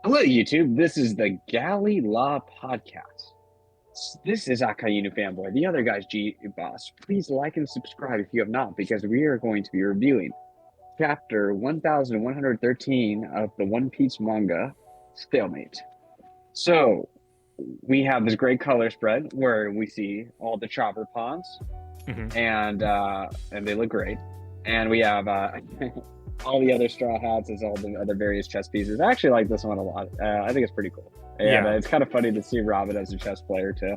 Hello, YouTube. This is the Galley La Podcast. This is Akainu Fanboy. The other guy's Geboss. Please like and subscribe if you have not, because we are going to be reviewing chapter 1113 of the One Piece manga, Stalemate. So, we have this great color spread where we see all the chopper ponds, and they look great. And we have all the other straw hats as all the other various chess pieces. I actually like this one a lot. I think it's pretty cool. And it's kind of funny to see Robin as a chess player too.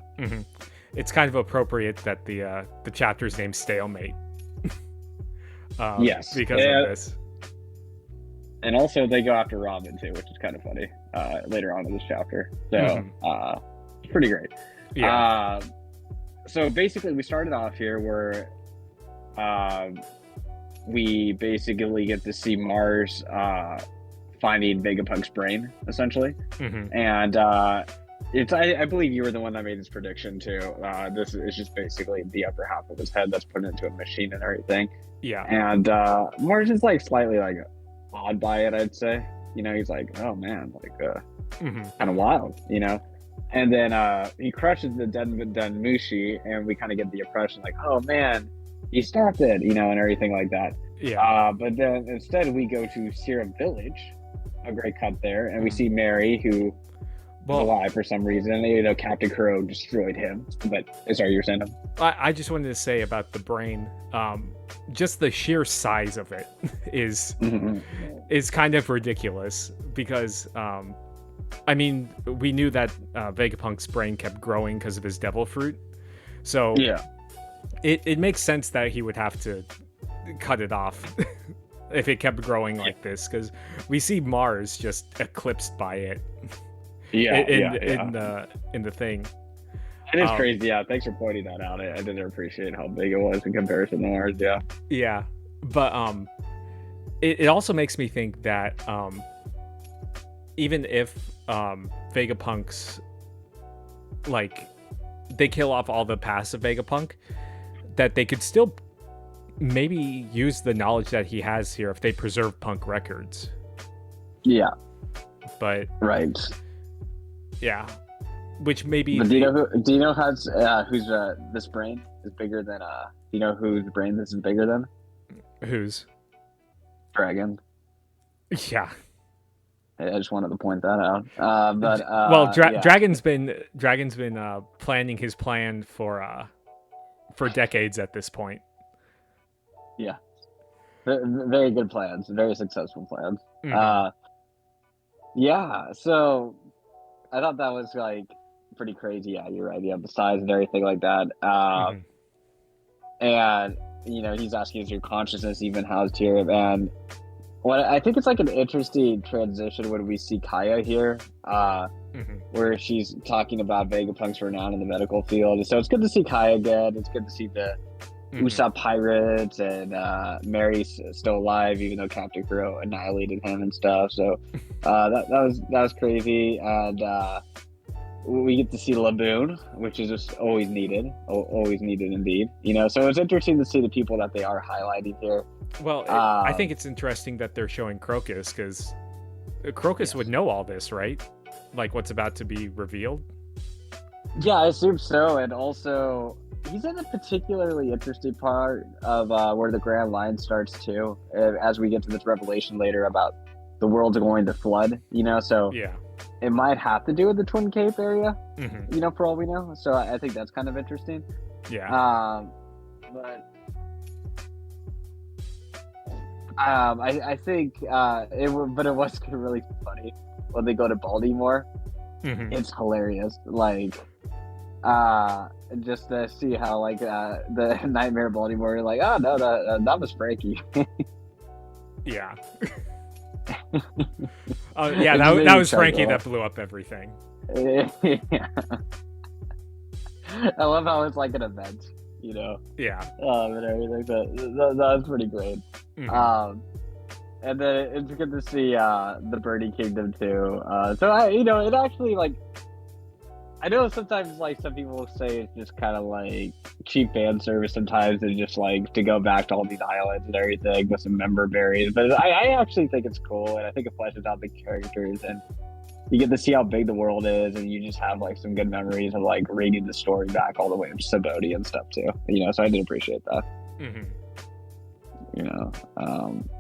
It's kind of appropriate that the chapter's named Stalemate. Yes, because of this. And also they go after Robin too, which is kind of funny later on in this chapter. So pretty great. Yeah. So basically we started off here where we basically get to see Mars finding Vegapunk's brain, essentially. And I believe you were the one that made this prediction too. This is just basically the upper half of his head that's put into a machine and everything. Yeah. And Mars is like slightly like awed by it, I'd say. You know, he's like, oh man, like kind of wild, you know. And then he crushes the Den Mushi, and we kind of get the impression like, oh man, he stopped it, you know, and everything like that. Yeah. But then instead we go to Sierra Village, a great cut there, and we see Mary, who is alive for some reason. You know, Captain Kuro destroyed him. But sorry, you were saying him? I just wanted to say about the brain, just the sheer size of it is kind of ridiculous because, I mean, we knew that Vegapunk's brain kept growing because of his devil fruit. So yeah. It makes sense that he would have to cut it off if it kept growing like this, because we see Mars just eclipsed by it. In the thing. It is crazy. Yeah, thanks for pointing that out. I didn't appreciate how big it was in comparison to Mars. Yeah, but it also makes me think that even if Vegapunk's like they kill off all the passive Vegapunk, that they could still maybe use the knowledge that he has here if they preserve Punk records. Yeah. But right. Yeah. Which maybe. But do you know who's this brain is bigger than do you know whose brain this is bigger than? Whose? Dragon. Yeah. I just wanted to point that out. But well, Dragon's been planning his plan for decades at this point. Yeah, very good plans, very successful plans. Yeah, so I thought that was like pretty crazy. Yeah, you're right. Yeah, the size and everything like that. And you know, he's asking, is your consciousness even housed here? And what I think it's like an interesting transition when we see Kaya here, where she's talking about Vegapunk's renown in the medical field. So it's good to see Kaya again. It's good to see the Usopp pirates and Mary's still alive, even though Captain Kuro annihilated him and stuff. So that was crazy. And we get to see Laboon, which is just always needed indeed. You know, so it's interesting to see the people that they are highlighting here. Well, I think it's interesting that they're showing Crocus, because Crocus would know all this, right? Like what's about to be revealed. Yeah, I assume so. And also, he's in a particularly interesting part of where the Grand Line starts too, as we get to this revelation later about the world's going to flood, you know, so yeah, it might have to do with the Twin Cape area, you know, for all we know. So I think that's kind of interesting. Yeah. But I think it was really funny when they go to Baltimore. It's hilarious. Like, just to see how like the Nightmare Baltimore, like, oh no, that was Frankie. Yeah. Oh yeah, that was Frankie that blew up everything. Yeah. I love how it's like an event, you know. Yeah. And everything. That was pretty great. And then it's good to see the Birdie Kingdom too. So it actually, like, I know sometimes like some people will say it's just kind of like cheap fan service sometimes, and just like to go back to all these islands and everything with some member berries. But I actually think it's cool, and I think it fleshes out the characters. And you get to see how big the world is, and you just have like some good memories of like reading the story back all the way to Saboti and stuff too. So I did appreciate that. Mm-hmm.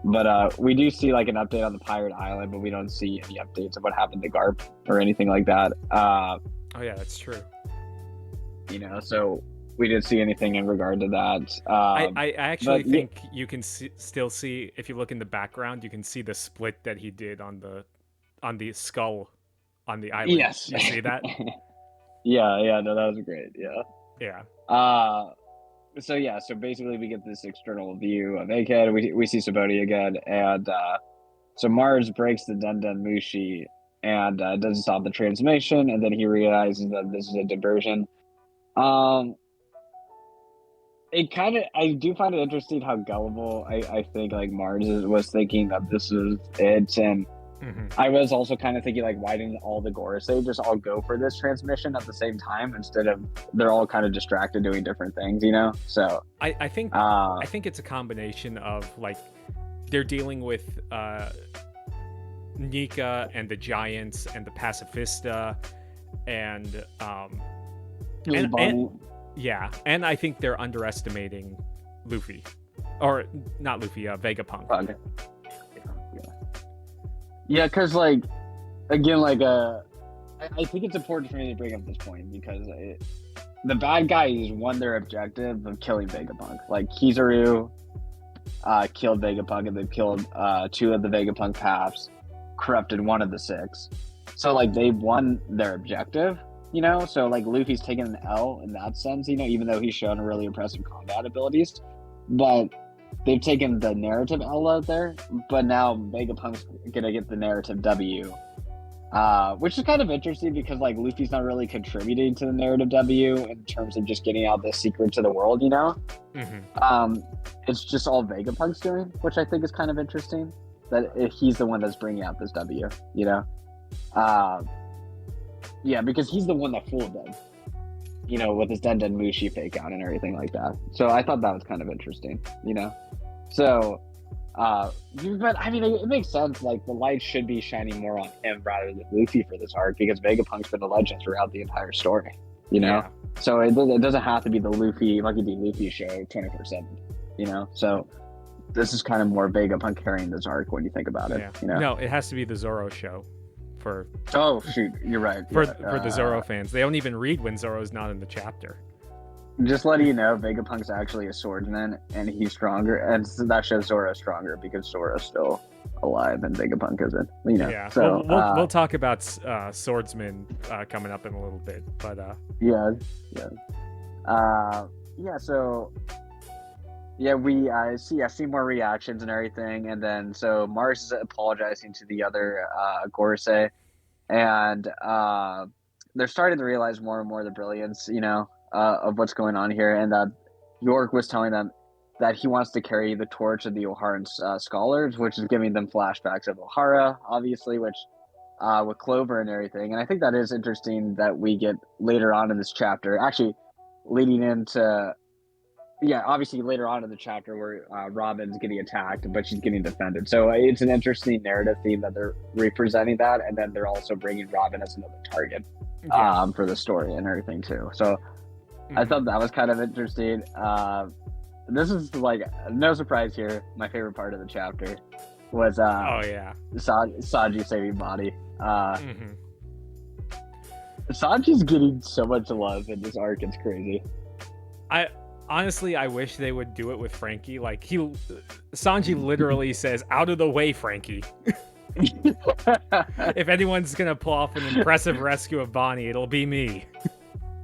But we do see like an update on the pirate island, but we don't see any updates of what happened to Garp or anything like that. Oh yeah, that's true. So we didn't see anything in regard to that. I actually think you can still see, if you look in the background, you can see the split that he did on the skull on the island. Yes. You see that? yeah, no, that was great. Yeah. So basically we get this external view of Egghead. We see Saboti again, and so Mars breaks the Den Mushi and doesn't stop the transmission, and then he realizes that this is a diversion. I do find it interesting how gullible I think like Mars was thinking that this is it, and I was also kind of thinking like, why didn't all the Gorosei just all go for this transmission at the same time instead of they're all kind of distracted doing different things, So I think it's a combination of like they're dealing with Nika and the Giants and the Pacifista and and I think they're underestimating Luffy, or not Luffy, Vegapunk. Okay. Yeah, because like, again, like I think it's important for me to bring up this point because the bad guys won their objective of killing Vegapunk. Like Kizaru killed Vegapunk, and they killed 2 of the Vegapunk paths, corrupted 1 of the 6. So like they won their objective, So like Luffy's taken an L in that sense, even though he's shown really impressive combat abilities, but they've taken the narrative L out there. But now Vegapunk's gonna get the narrative W, which is kind of interesting because like Luffy's not really contributing to the narrative W in terms of just getting out the secret to the world, It's just all Vegapunk's doing, which I think is kind of interesting. That he's the one that's bringing out this W, Yeah, because he's the one that fooled them, with his Den Mushi fake out and everything like that. So I thought that was kind of interesting, So, but I mean, it makes sense. Like the light should be shining more on him rather than Luffy for this arc because Vegapunk's been a legend throughout the entire story, Yeah. So it doesn't have to be the Lucky D Luffy show 24/7, So this is kind of more Vegapunk carrying this arc when you think about it, No, it has to be the Zoro show. Oh shoot, you're right. For the Zoro fans, they don't even read when Zoro's not in the chapter. Just letting you know, Vegapunk's actually a swordsman, and he's stronger, and that shows Zoro's stronger because Zoro's still alive and Vegapunk isn't. Yeah. So we'll talk about swordsman coming up in a little bit, but So we see more reactions and everything, and then so Mars is apologizing to the other Gorosei, and they're starting to realize more and more the brilliance, of what's going on here, and that York was telling them that he wants to carry the torch of the Oharan scholars, which is giving them flashbacks of Ohara, obviously, which with Clover and everything, and I think that is interesting that we get later on in this chapter, actually leading into. Yeah, obviously later on in the chapter where Robin's getting attacked, but she's getting defended. So it's an interesting narrative theme that they're representing that, and then they're also bringing Robin as another target for the story and everything too. So I thought that was kind of interesting. This is like no surprise here. My favorite part of the chapter was Sanji saving Body. Sanji's getting so much love in this arc. It's crazy. Honestly, I wish they would do it with Frankie. Like Sanji literally says, "Out of the way, Frankie." If anyone's gonna pull off an impressive rescue of Bonnie, it'll be me.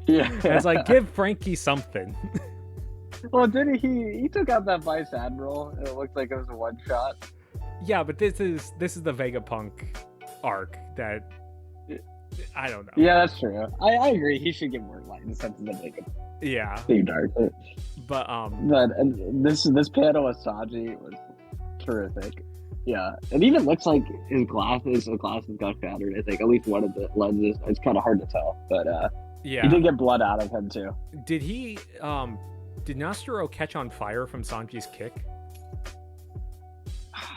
Yeah, and it's like, give Frankie something. Well, didn't he took out that Vice Admiral? And it looked like it was a one shot. Yeah, but this is the Vegapunk arc that I don't know. Yeah, that's true. I agree. He should get more light in the sense of the Vegapunk. Yeah. Too dark. But this panel with Sanji was terrific. Yeah, it even looks like his glasses got shattered. I think at least one of the lenses. It's kind of hard to tell, but he did get blood out of him too. Did he? Did Nostro catch on fire from Sanji's kick?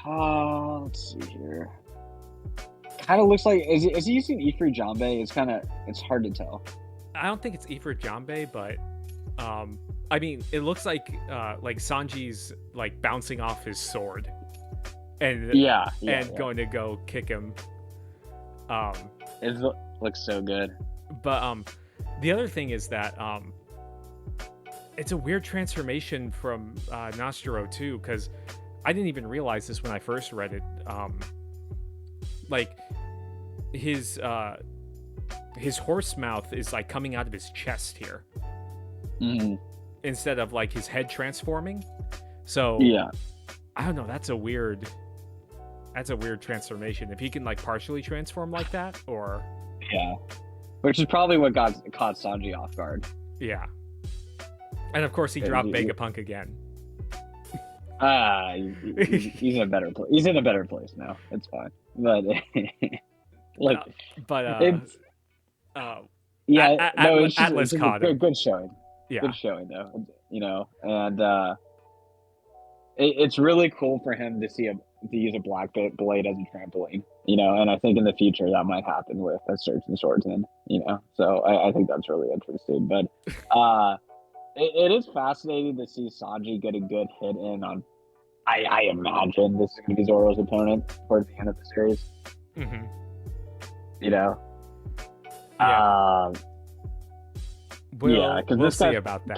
Let's see here. kind of looks like is he using Ifrit Jambe? It's hard to tell. I don't think it's Ifrit Jambe, but I mean, it looks like Sanji's like bouncing off his sword, and going to go kick him. It looks so good. But the other thing is that it's a weird transformation from Nostro too, because I didn't even realize this when I first read it. Like his horse mouth is like coming out of his chest here, instead of like his head transforming. So I don't know. That's a weird transformation. If he can like partially transform like that, or which is probably what caught Sanji off guard. Yeah, and of course he dropped Vegapunk again. He's in a better place. He's in a better place now. It's fine. But Atlas caught him. Good showing. Yeah. Good showing though. You know, and it's really cool for him to use a black blade as a trampoline. You know, and I think in the future that might happen with a certain swordsman. You know, so I think that's really interesting. But it is fascinating to see Sanji get a good hit in on. I imagine this is going to be Zoro's opponent towards the end of the series. Mm-hmm. You know? Yeah. Because we'll see about that.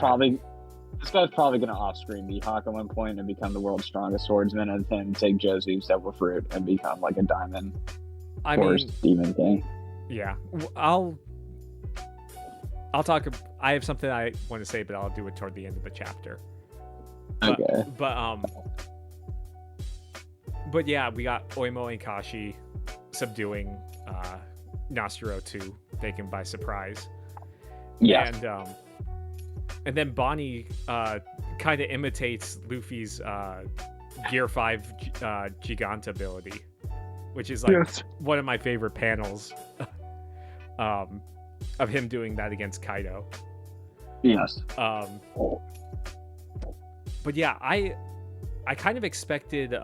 This guy's probably going to off-screen Mihawk at one point and become the world's strongest swordsman, and then take Josu's Devil Fruit and become like a diamond demon thing. Yeah. I'll talk. I have something I want to say, but I'll do it toward the end of the chapter. Okay. But yeah, we got Oimo and Kashi subduing Nostro 2, taken by surprise. Yeah. And then Bonnie kind of imitates Luffy's Gear 5 Gigant ability, which is like one of my favorite panels of him doing that against Kaido. Yes. But yeah, I kind of expected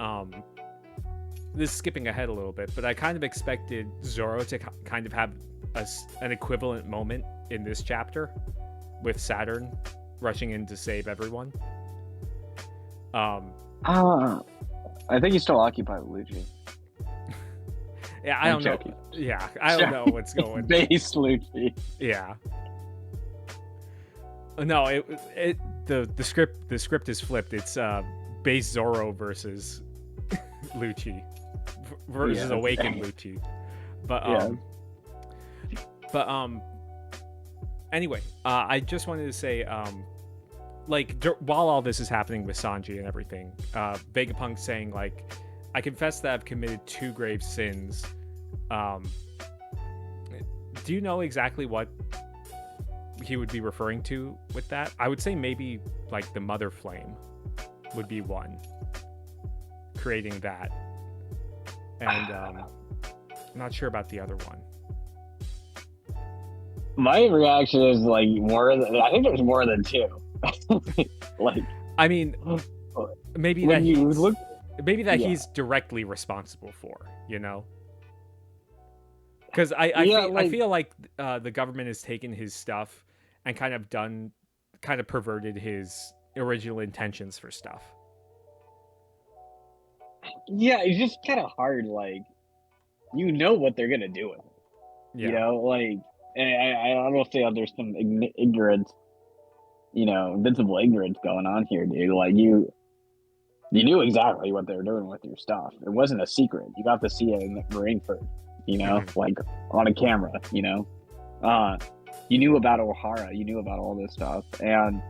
this is skipping ahead a little bit, but I kind of expected Zoro to kind of have an equivalent moment in this chapter with Saturn rushing in to save everyone. I think he's still occupied with Lucci. Yeah, I don't know. Yeah, I don't know what's going. Base Lucci. Yeah. No, the script is flipped. It's base Zoro versus Lucci versus Awakened Lucci. Anyway, I just wanted to say, while all this is happening with Sanji and everything, Vegapunk saying like, I confess that I've committed 2 grave sins. Do you know exactly what he would be referring to with that? I would say maybe like the Mother Flame would be one, creating that, and I'm not sure about the other one. My reaction is like I think there's more than 2. Like, I mean, maybe that he's directly responsible for, you know. Because I feel like the government has taken his stuff and kind of perverted his original intentions for stuff. Yeah, it's just kind of hard. Like, you know what they're gonna do with it. Yeah. You know, like I don't know if there's some ignorant, invincible ignorance going on here, dude. Like you knew exactly what they were doing with your stuff. It wasn't a secret. You got to see it in Marineford. Like on a camera, you knew about O'Hara, you knew about all this stuff. And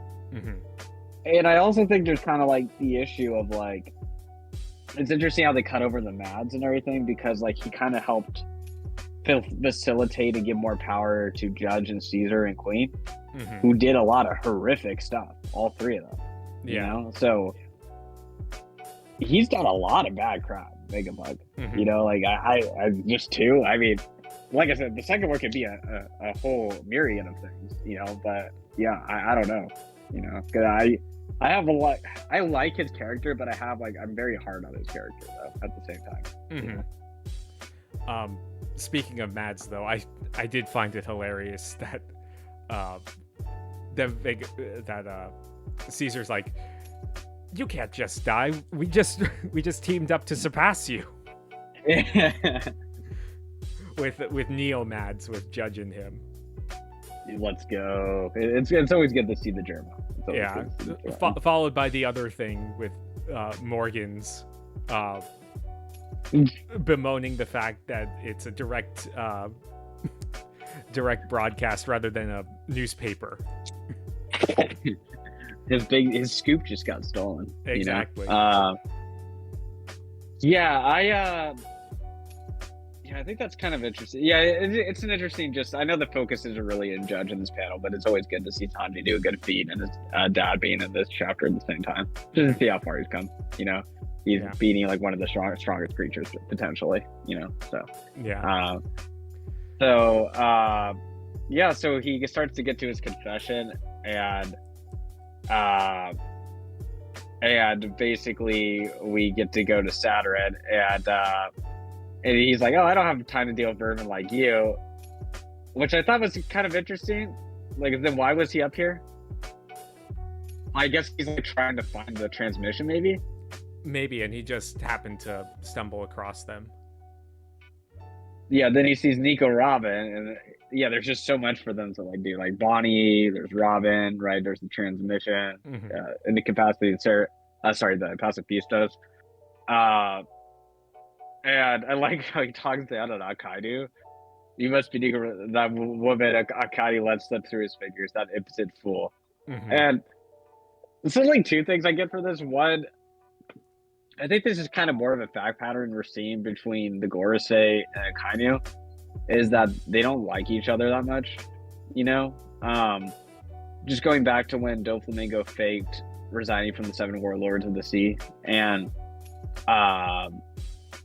and I also think there's kind of like the issue of like, it's interesting how they cut over the Mads and everything, because like he kind of helped facilitate and give more power to Judge and Caesar and Queen, who did a lot of horrific stuff, all 3 of them. You know? So he's done a lot of bad crap. Vegapunk, like I just 2. I mean, like I said, the second one could be a whole myriad of things, but yeah, I don't know, because I have a lot. I like his character, but I'm very hard on his character though at the same time. Speaking of Mads, though, I did find it hilarious that Caesar's like, you can't just die. We just teamed up to surpass you. with Neo Mads, with Judge and him. Let's go. It's always good to see the German. Yeah, followed by the other thing with Morgan's bemoaning the fact that it's a direct broadcast rather than a newspaper. His scoop just got stolen. Exactly. You know? I think that's kind of interesting. Yeah, it's an interesting. I know the focus isn't really in Judge in this panel, but it's always good to see Tanji do a good feat and his dad being in this chapter at the same time, just to see how far he's come. You know, he's beating like one of the strongest creatures potentially. You know, so yeah. So he starts to get to his confession, and basically we get to go to Saturn, and he's like, oh, I don't have time to deal with vermin like you, which I thought was kind of interesting. Like, then why was he up here? I guess he's like trying to find the transmission, maybe, and he just happened to stumble across them. Yeah, then he sees Nico Robin, and yeah, there's just so much for them to like do. Like Bonnie, there's Robin, right? There's the transmission, and the capacity of the Pacifistas. And I like how he talks down on Akainu. You must be Nico, that woman Akainu let slip through his fingers, that impotent fool. And so like two things I get for this. One, I think this is kind of more of a fact pattern we're seeing between the Gorosei and Akainu, is that they don't like each other that much, you know? Just going back to when Doflamingo faked resigning from the Seven Warlords of the Sea, and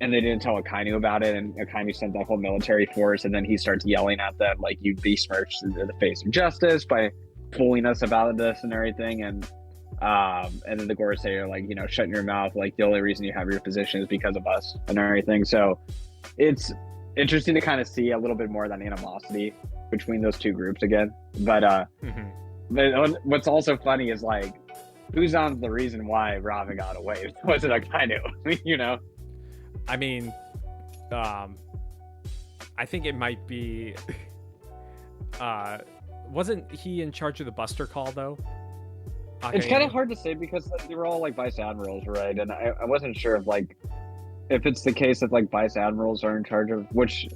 they didn't tell Akainu about it, and Akainu sent that whole military force, and then he starts yelling at them like, you besmirched the face of justice by fooling us about this and everything, and then the Gorosei are like, you know, shut your mouth, like the only reason you have your position is because of us and everything. So it's interesting to kind of see a little bit more of that animosity between those two groups again. But what's also funny is like, Puzan's the reason why Robin got away. It wasn't Akainu, you know? I mean, I think it might be. Wasn't he in charge of the Buster Call though? It's kind of hard to say because like, they were all like vice admirals, right? And I wasn't sure if it's the case that like vice admirals are in charge of, which,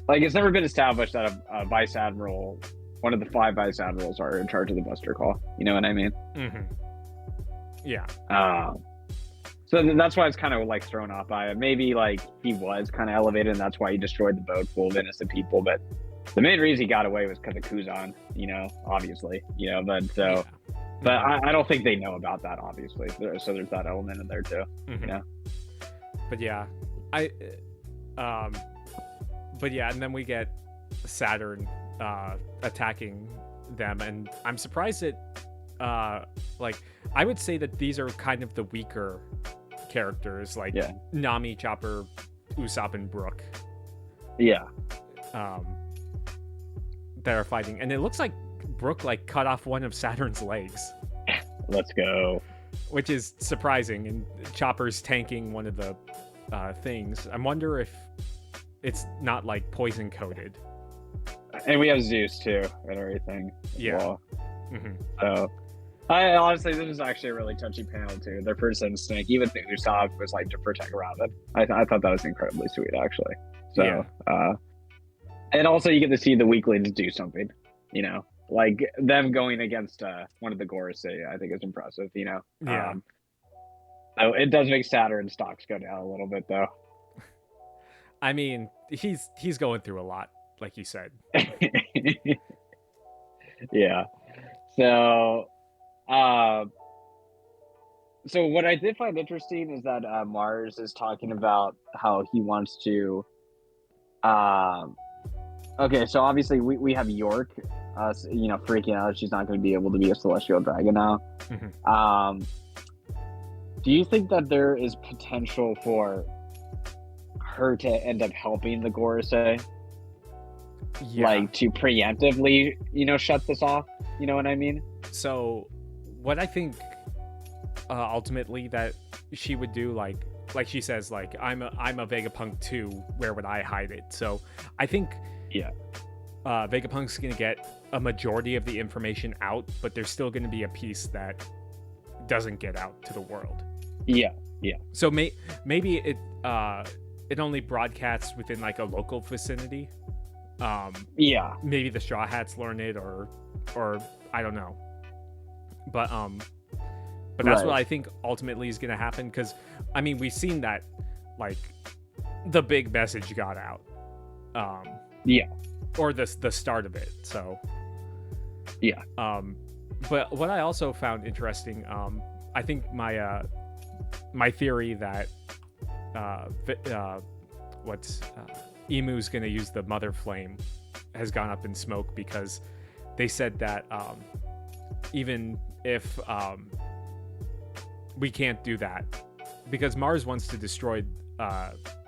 like, it's never been established that a vice admiral, one of the 5 vice admirals, are in charge of the Buster Call. You know what I mean? Yeah. So that's why it's kind of like thrown off by it. Maybe like he was kind of elevated, and that's why he destroyed the boat full of innocent people. But the main reason he got away was because of Kuzan, you know, obviously, you know. But I don't think they know about that, obviously. So there's that element in there too, you know. But yeah, and then we get Saturn attacking them, and I'm surprised that like I would say that these are kind of the weaker characters, like Nami, Chopper, Usopp, and Brook. Yeah. That are fighting, and it looks like Brook like cut off one of Saturn's legs. Let's go. Which is surprising, and Chopper's tanking one of the things. I wonder if it's not like poison coated. And we have Zeus too and everything. Yeah. Well. So I honestly, this is actually a really touchy panel too. Their first instinct, even Usopp, was like to protect Robin. I thought that was incredibly sweet, actually. So, and also you get to see the weaklings do something, you know, like them going against one of the Gorosei, I think is impressive, you know. Yeah. So it does make Saturn stocks go down a little bit, though. I mean, he's going through a lot, like you said. Yeah. So, so what I did find interesting is that Mars is talking about how he wants to. Okay, so obviously we have York, you know, freaking out. She's not going to be able to be a celestial dragon now. Do you think that there is potential for her to end up helping the Gorosei, Yeah. like to preemptively, shut this off. You know what I mean? So, what I think ultimately that she would do, like she says, like I'm a Vegapunk too. Where would I hide it? So, I think Vegapunk's gonna get a majority of the information out, but there's still gonna be a piece that doesn't get out to the world. Yeah. So maybe it only broadcasts within like a local vicinity. Maybe the Straw Hats learn it, or I don't know. But that's what I think ultimately is gonna happen, because I mean we've seen that like the big message got out. Or the start of it. So but what I also found interesting, I think my theory that Emu's gonna use the Mother Flame has gone up in smoke, because they said that even if we can't do that, because Mars wants to destroy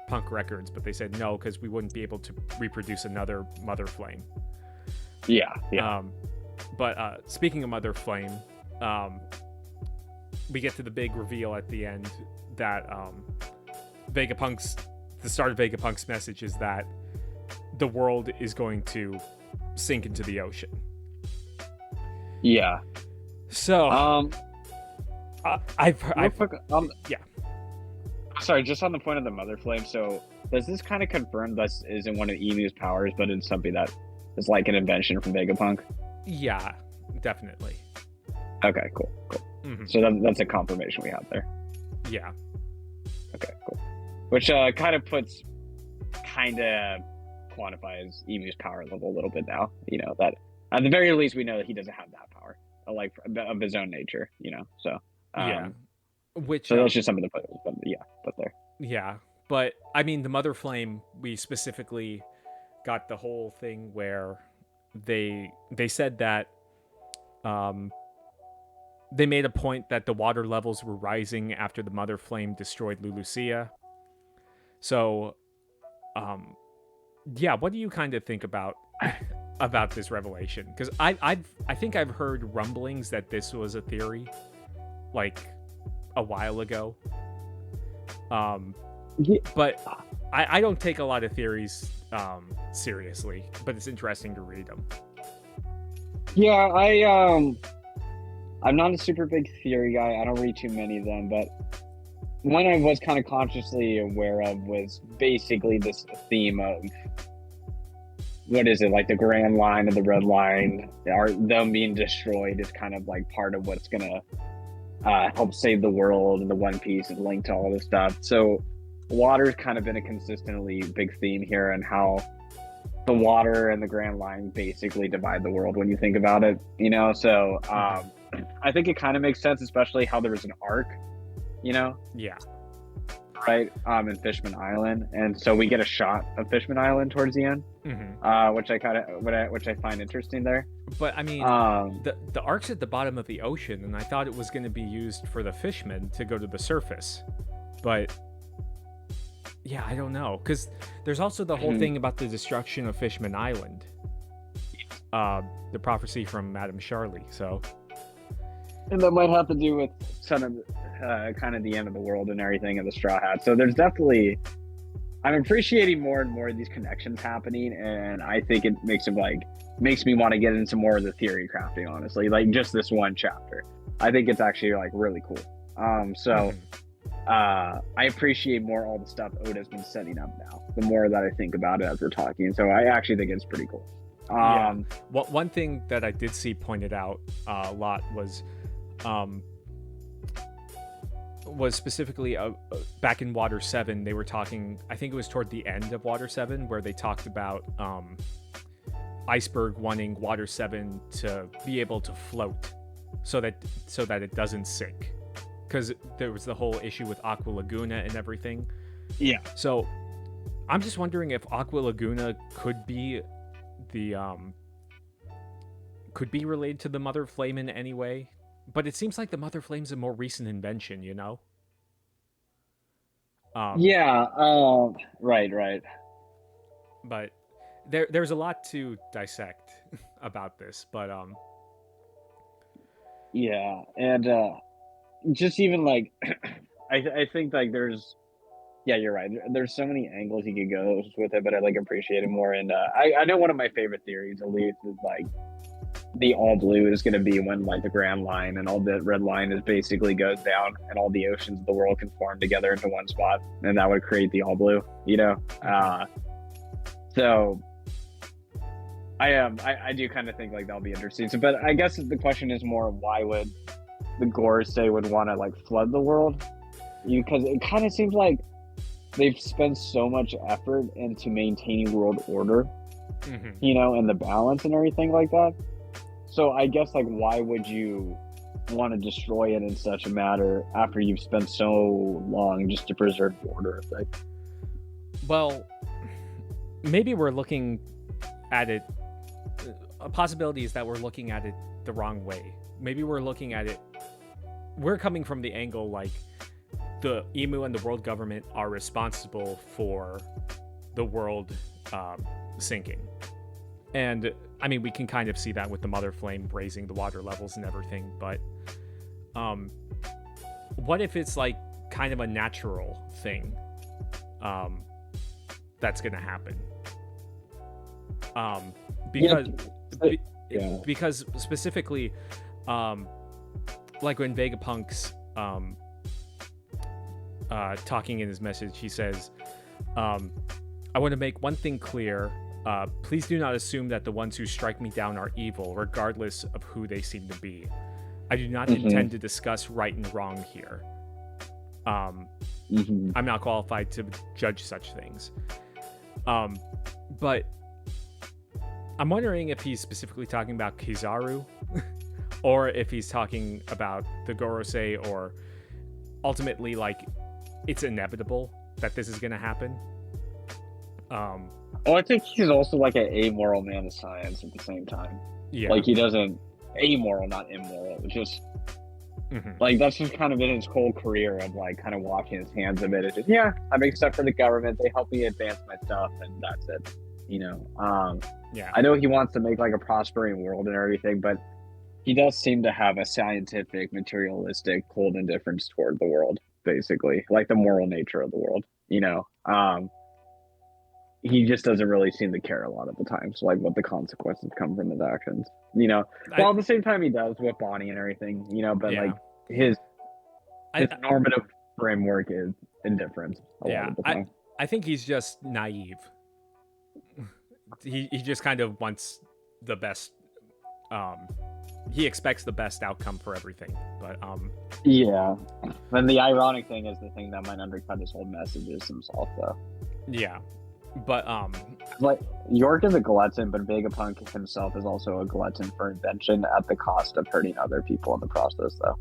Punk Records, but they said no, because we wouldn't be able to reproduce another Mother Flame. But speaking of Mother Flame, we get to the big reveal at the end that the start of Vegapunk's message is that the world is going to sink into the ocean. Yeah. So Sorry, just on the point of the Mother Flame. So does this kind of confirm this isn't one of Emu's powers, but it's something that is like an invention from Vegapunk? Yeah, definitely. Okay, cool. Mm-hmm. So that's a confirmation we have there. Yeah. Okay, cool. Which kind of quantifies Emu's power level a little bit now. That at the very least we know that he doesn't have that power, like of his own nature. So so that's just something to put there. Yeah, but I mean the Mother Flame, we specifically got the whole thing where they said that they made a point that the water levels were rising after the Mother Flame destroyed Lulusia. So what do you kind of think about this revelation? Because I think I've heard rumblings that this was a theory like a while ago. But I don't take a lot of theories seriously, but it's interesting to read them. Yeah, I'm not a super big theory guy. I don't read too many of them, but one I was kind of consciously aware of was basically this theme of, what is it, like the Grand Line and the Red Line, them being destroyed is kind of like part of what's gonna help save the world, and the One Piece is linked to all this stuff. So water's kind of been a consistently big theme here, and how the water and the Grand Line basically divide the world when you think about it, so I think it kind of makes sense, especially how there was an arc, right, in Fishman Island, and so we get a shot of Fishman Island towards the end, which I find interesting there. But I mean, the arc's at the bottom of the ocean, and I thought it was going to be used for the fishmen to go to the surface, but yeah, I don't know, because there's also the whole thing about the destruction of Fishman Island, the prophecy from Madame Charlie. So, and that might have to do with kind of the end of the world and everything, and the Straw Hats. So there's definitely, I'm appreciating more and more of these connections happening, and I think it makes me want to get into more of the theory crafting. Honestly, like just this one chapter, I think it's actually like really cool. I appreciate more all the stuff Oda's been setting up now, the more that I think about it as we're talking. So I actually think it's pretty cool. Well, one thing that I did see pointed out a lot was specifically back in Water 7, they were talking, I think it was toward the end of Water 7, where they talked about Iceberg wanting Water 7 to be able to float so that it doesn't sink. Because there was the whole issue with Aqua Laguna and everything. Yeah. So I'm just wondering if Aqua Laguna could be related to the Mother Flame in any way. But it seems like the Mother Flame's a more recent invention, Yeah. Right. But there's a lot to dissect about this. But Yeah, and just even like, I think like there's, yeah, you're right. There's so many angles you could go with it, but I like appreciate it more. And I know one of my favorite theories, at least, is like the all blue is going to be when like the grand line and all the red line is basically goes down and all the oceans of the world can form together into one spot, and that would create the all blue. So I do kind of think like that'll be interesting. So, but I guess the question is more, why would the Gorosei would want to like flood the world? Because it kind of seems like they've spent so much effort into maintaining world order, and the balance and everything like that. So I guess like, why would you want to destroy it in such a matter after you've spent so long just to preserve the order effect? Well, maybe we're looking at it. A possibility is that we're looking at it the wrong way. Maybe we're looking at it. We're coming from the angle like the Emu and the world government are responsible for the world sinking. And I mean, we can kind of see that with the mother flame raising the water levels and everything. But what if it's like kind of a natural thing that's going to happen? Because specifically, like when Vegapunk's talking in his message, he says, I want to make one thing clear. Please do not assume that the ones who strike me down are evil, regardless of who they seem to be. I do not intend to discuss right and wrong here. I'm not qualified to judge such things. But I'm wondering if he's specifically talking about Kizaru, or if he's talking about the Gorosei, or ultimately, like, it's inevitable that this is going to happen. I think he's also like an amoral man of science at the same time. Yeah. Like, he doesn't, amoral, not immoral. It's just, like, that's just kind of in his whole career of, like, kind of washing his hands of it. It's just, yeah, I make stuff for the government. They help me advance my stuff, and that's it. Yeah. I know he wants to make, like, a prospering world and everything, but he does seem to have a scientific, materialistic, cold indifference toward the world, basically. Like, the moral nature of the world, he just doesn't really seem to care a lot of the times, like what the consequences come from his actions, Well, at the same time, he does with Bonnie and everything, but like his normative framework is indifference a lot of the time. I think he's just naive. He just kind of wants the best. He expects the best outcome for everything, but yeah. Then the ironic thing is the thing that might undercut his whole message is himself, though. Yeah. But like York is a glutton, but Vegapunk himself is also a glutton for invention at the cost of hurting other people in the process, though.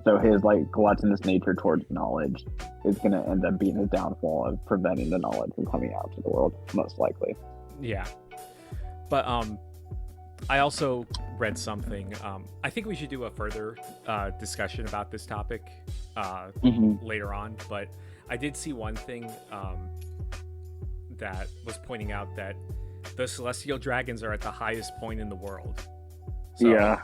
So his like gluttonous nature towards knowledge is going to end up being his downfall of preventing the knowledge from coming out to the world, most likely. Yeah. But I also read something. I think we should do a further discussion about this topic later on, but I did see one thing that was pointing out that the celestial dragons are at the highest point in the world. So, yeah.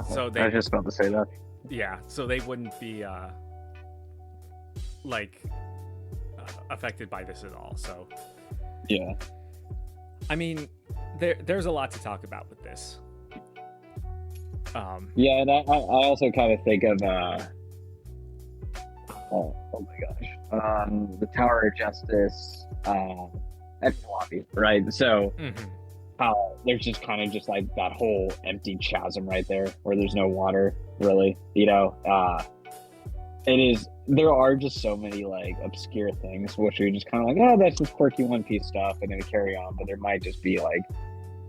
So I was just about to say that. Yeah, so they wouldn't be affected by this at all. So yeah, I mean, there's a lot to talk about with this. Yeah, and I also kind of think of oh my gosh, the Tower of Justice. And Floppy, right? So how there's just kind of just like that whole empty chasm right there where there's no water, really. It is. There are just so many like obscure things which are just kind of like, oh, that's just quirky One Piece stuff, and then we carry on. But there might just be like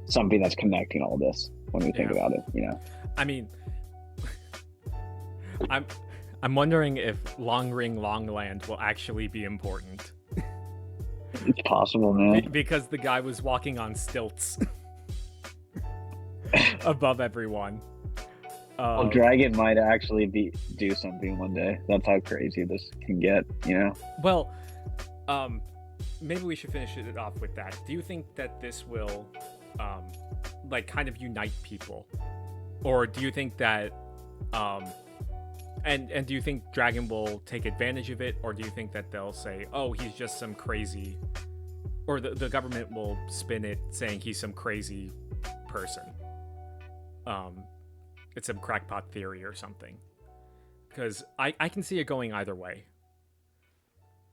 something that's connecting all this when we think about it. I mean, I'm wondering if Long Ring Long Land will actually be important. It's possible, man. Because the guy was walking on stilts above everyone. Well, Dragon might actually do something one day. That's how crazy this can get, Well, Um, maybe we should finish it off with that. Do you think that this will, um, like, kind of unite people, or do you think that, um, and do you think Dragon will take advantage of it, or do you think that they'll say, "Oh, he's just some crazy," or the government will spin it saying he's some crazy person? Um, it's some crackpot theory or something. Because I can see it going either way.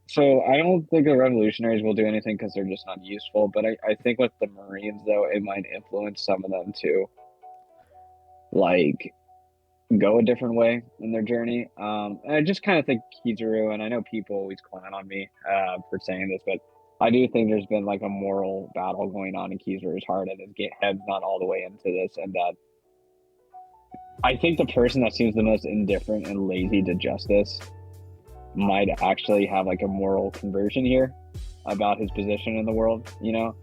So I don't think the revolutionaries will do anything because they're just not useful. But I think with the Marines, though, it might influence some of them to like go a different way in their journey. And I just kind of think Kizaru, and I know people always clown on me for saying this, but I do think there's been like a moral battle going on in Kizaru's heart, and his head's not all the way into this. And that I think the person that seems the most indifferent and lazy to justice might actually have like a moral conversion here about his position in the world, you know?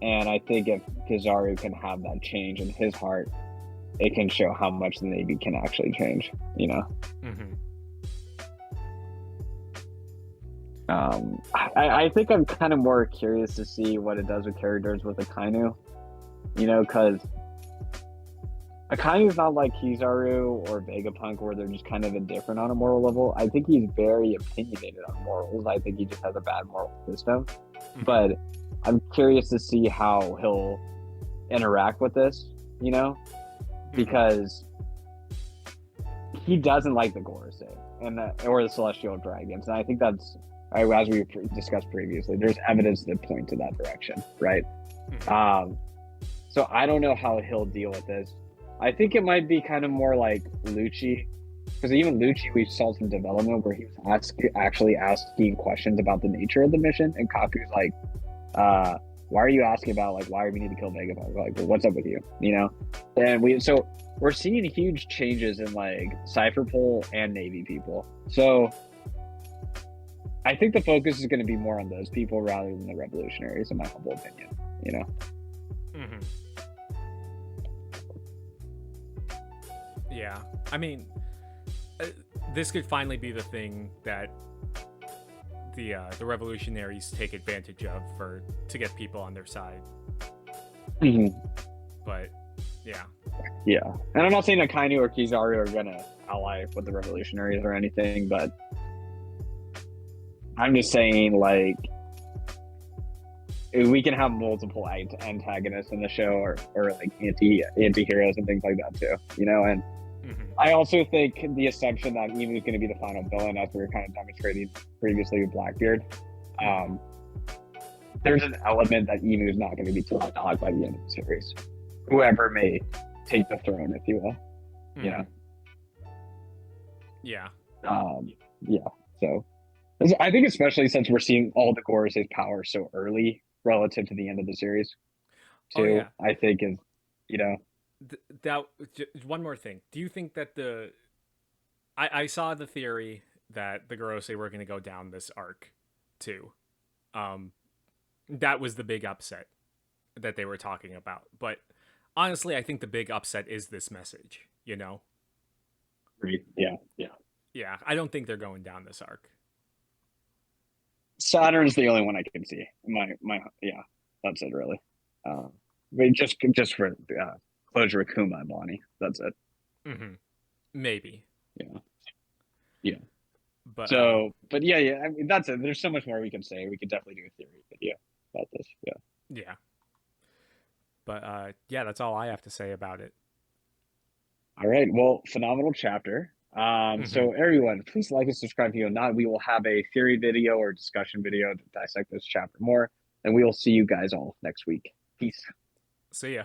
And I think if Kizaru can have that change in his heart, it can show how much the Navy can actually change, you know? Mm-hmm. I think I'm kind of more curious to see what it does with characters with Akainu, you know, because Akainu's not like Kizaru or Vegapunk where they're just kind of indifferent on a moral level. I think he's very opinionated on morals. I think he just has a bad moral system. Mm-hmm. But I'm curious to see how he'll interact with this, you know? Because he doesn't like the Gorosei or the Celestial Dragons. And I think that's, as we discussed previously, there's evidence that point to that direction, right? Mm-hmm. So I don't know how he'll deal with this. I think it might be kind of more like Lucci, because even Lucci, we saw some development where he was actually asking questions about the nature of the mission, and Kaku's like, why are you asking about like why we need to kill Vegapunk? Like, well, what's up with you? You know? And we're seeing huge changes in like Cypher Pole and Navy people. So I think the focus is going to be more on those people rather than the revolutionaries, in my humble opinion. You know? Mm-hmm. Yeah, I mean, this could finally be the thing that the revolutionaries take advantage of to get people on their side. Mm-hmm. But yeah, and I'm not saying Akainu or Kizaru are gonna ally with the revolutionaries or anything, but I'm just saying like we can have multiple antagonists in the show or like anti-heroes and things like that too, you know. And I also think the assumption that Emu is going to be the final villain, as we were kind of demonstrating previously with Blackbeard, there's an element that Emu is not going to be top dog by the end of the series. Whoever may take the throne, if you will, you know. Yeah. So I think especially since we're seeing all the Gorosei's power so early relative to the end of the series, too. Oh, yeah. I think is, you know. One more thing. Do you think that I saw the theory that the Gorosei were going to go down this arc too. That was the big upset that they were talking about. But honestly, I think the big upset is this message, you know? Yeah, I don't think they're going down this arc. Saturn's the only one I can see. That's it really. But just for closure of Kuma and Bonnie. That's it. Mm-hmm. Maybe. Yeah. But but yeah. I mean, that's it. There's so much more we can say. We could definitely do a theory video about this. Yeah. But yeah, that's all I have to say about it. All right. Well, phenomenal chapter. So everyone, please like and subscribe if you have not. We will have a theory video or discussion video to dissect this chapter more, and we will see you guys all next week. Peace. See ya.